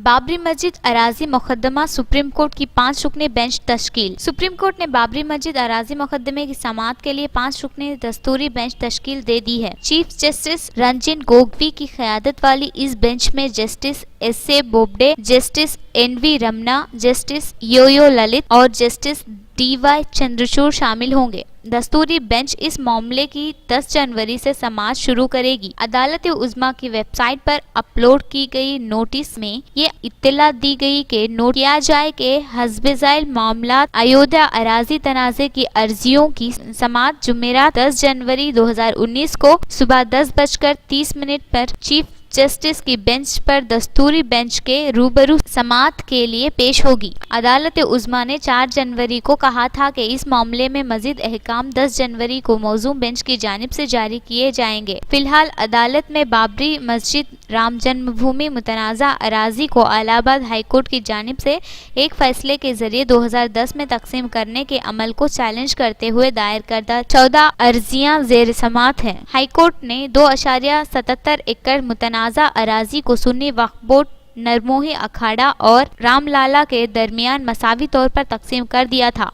बाबरी मस्जिद अराजी मुकदमा supreme court की 5 रुकनी बेंच तश्कील। सुप्रीम कोर्ट ने बाबरी मस्जिद अराजी मुकदमे की समाअत के लिए 5 रुकनी दस्तूरी बेंच तश्कील दे दी है। चीफ जस्टिस रंजन गोगोई की क़यादत वाली इस बेंच में justice S A. Bobde, justice N V. Ramana, justice U Lalit और जस्टिस डी.वाई. चंद्रचूड़ शामिल होंगे। दस्तूरी बेंच इस मामले की 10 जनवरी से समाअत शुरू करेगी। अदालत उज़्मा की वेबसाइट पर अपलोड की गई नोटिस में ये इत्तला दी गई कि नोट किया जाए कि हस्ब-ए-ज़ैल मामला अयोध्या अराजी तनाज़े की अर्जियों की समाअत जुमेरात 10 जनवरी 2019 को सुबह 10:30 पर चीफ जस्टिस की बेंच पर दस्तूरी बेंच के रूबरू समाअत के लिए पेश होगी। अदालत उज़्मा ने 4 जनवरी को कहा था कि इस मामले में मजीद अहकाम 10 जनवरी को मौजूद बेंच की जानिब से जारी किए जाएंगे। फिलहाल अदालत में बाबरी मस्जिद राम जन्मभूमि मुतनाज़ा अराजी को इलाहाबाद हाईकोर्ट की जानिब से एक फैसले के जरिए 2010 में तकसीम करने के अमल को चैलेंज करते हुए दायर करदा 14 अर्जियां ज़ेर समाअत हैं। हाईकोर्ट ने 2.77 एकड़ मुतनाज़ा अराजी को सुन्नी वक्फ बोर्ड, नरमोही अखाड़ा और रामलाला के दरमियान मसावी तौर पर तकसीम कर दिया था।